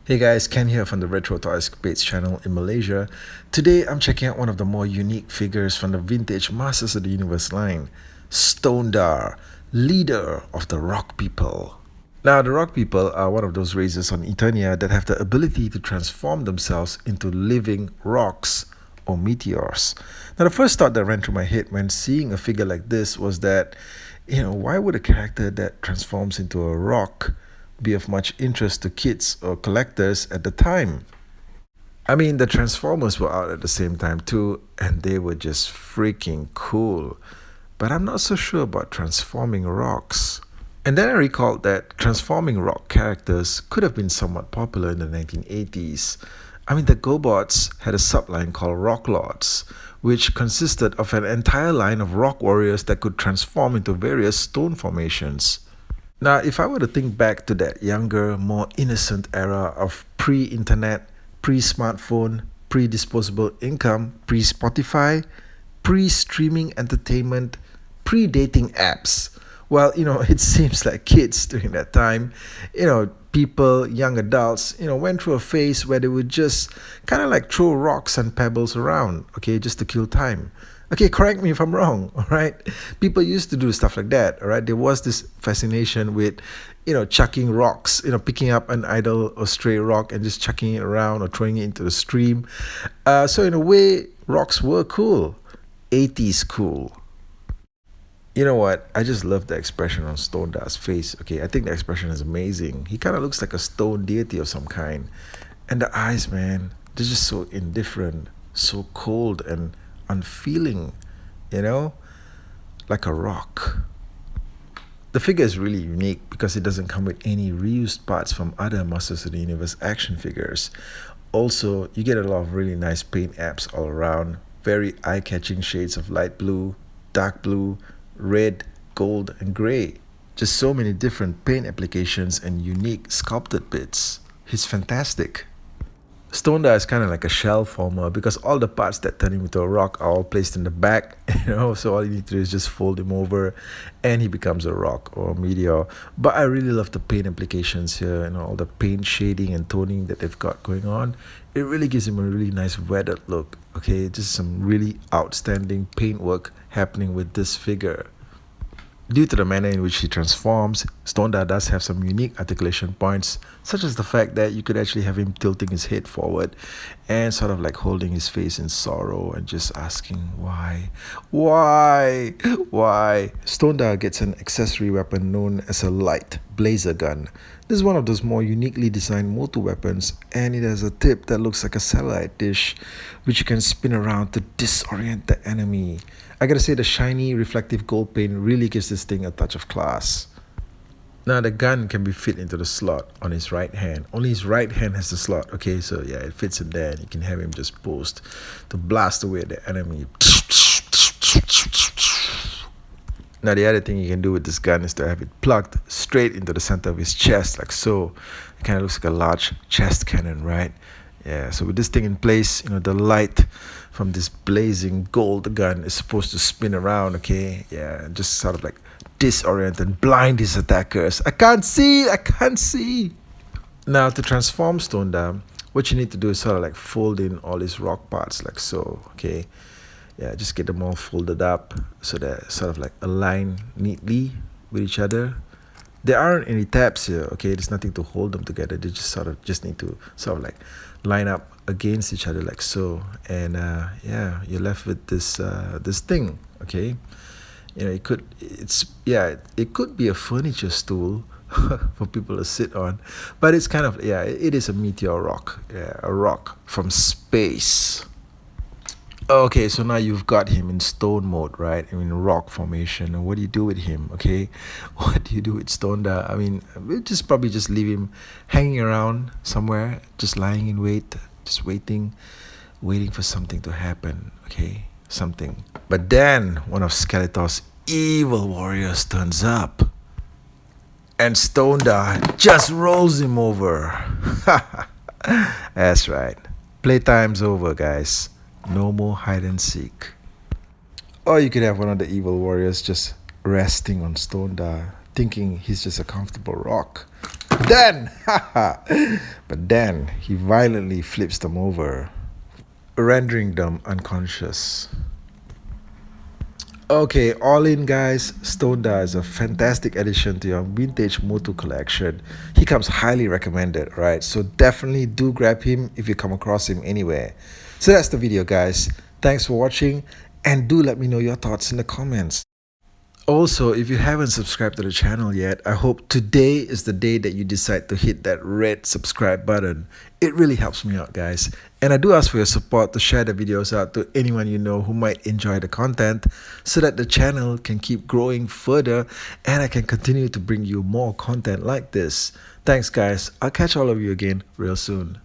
Hey guys, Ken here from the Retro Toys Bates channel in Malaysia. Today I'm checking out one of the more unique figures from the vintage Masters of the Universe line, Stonedar, leader of the Rock People. Now, the Rock People are one of those races on Eternia that have the ability to transform themselves into living rocks or meteors. Now, the first thought that ran through my head when seeing a figure like this was that, why would a character that transforms into a rock be of much interest to kids or collectors at the time? I mean, the Transformers were out at the same time too, and they were just freaking cool. But I'm not so sure about transforming rocks. And then I recalled that transforming rock characters could have been somewhat popular in the 1980s. I mean, the GoBots had a subline called Rock Lords, which consisted of an entire line of rock warriors that could transform into various stone formations. Now, if I were to think back to that younger, more innocent era of pre-internet, pre-smartphone, pre-disposable income, pre-Spotify, pre-streaming entertainment, pre-dating apps, well, it seems like kids during that time, people, young adults, went through a phase where they would just kind of like throw rocks and pebbles around, okay, just to kill time. Okay, correct me if I'm wrong, all right? People used to do stuff like that, all right? There was this fascination with, chucking rocks, picking up an idle or stray rock and just chucking it around or throwing it into the stream. So in a way, rocks were cool. 80s cool. You know what? I just love the expression on Stonedar's face. Okay, I think the expression is amazing. He kind of looks like a stone deity of some kind. And the eyes, man, they're just so indifferent, so cold and unfeeling, you know, like a rock. The figure is really unique because it doesn't come with any reused parts from other Masters of the Universe action figures. Also, you get a lot of really nice paint apps all around, very eye-catching shades of light blue, dark blue, red, gold, and gray. Just so many different paint applications and unique sculpted bits. He's fantastic. Stonedar is kind of like a shell former because all the parts that turn him into a rock are all placed in the back, so all you need to do is just fold him over and he becomes a rock or a meteor. But I really love the paint applications here, all the paint shading and toning that they've got going on. It really gives him a really nice weathered look, okay? Just some really outstanding paint work happening with this figure. Due to the manner in which he transforms, Stonedar does have some unique articulation points, such as the fact that you could actually have him tilting his head forward and sort of like holding his face in sorrow and just asking why. Stonedar gets an accessory weapon known as a light blazer gun. This is one of those more uniquely designed MOTU weapons, and it has a tip that looks like a satellite dish, which you can spin around to disorient the enemy. I gotta say, the shiny, reflective gold paint really gives this thing a touch of class. Now, the gun can be fit into the slot on his right hand. Only his right hand has the slot, okay? So, yeah, it fits in there, and you can have him just post to blast away the enemy. Now, the other thing you can do with this gun is to have it plugged straight into the center of his chest, like so. It kind of looks like a large chest cannon, right? Yeah, so with this thing in place, the light from this blazing gold gun is supposed to spin around, okay? Yeah, and just sort of like disorient and blind his attackers. I can't see. Now, to transform Stonedar, what you need to do is sort of like fold in all his rock parts, like so, okay? Yeah, just get them all folded up so they're sort of like aligned neatly with each other. There aren't any tabs here, okay? There's nothing to hold them together. They just need to sort of like line up against each other like so. And yeah, you're left with this thing, okay? It could be a furniture stool for people to sit on, but it's kind of, it is a meteor rock, a rock from space. Okay, so now you've got him in stone mode, right? I mean, rock formation. And what do you do with him, okay? What do you do with Stonedar? I mean, we'll probably just leave him hanging around somewhere, just lying in wait, just waiting for something to happen, okay? Something. But then one of Skeletor's evil warriors turns up, and Stonedar just rolls him over. That's right. Playtime's over, guys. No more hide and seek. Or you could have one of the evil warriors just resting on Stonedar, thinking he's just a comfortable rock. Then, but then he violently flips them over, rendering them unconscious. Okay, all in guys, Stonedar is a fantastic addition to your vintage MOTU collection. He comes highly recommended, right? So definitely do grab him if you come across him anywhere. So that's the video guys. Thanks for watching and do let me know your thoughts in the comments. Also, if you haven't subscribed to the channel yet, I hope today is the day that you decide to hit that red subscribe button. It really helps me out, guys. And I do ask for your support to share the videos out to anyone you know who might enjoy the content so that the channel can keep growing further and I can continue to bring you more content like this. Thanks, guys. I'll catch all of you again real soon.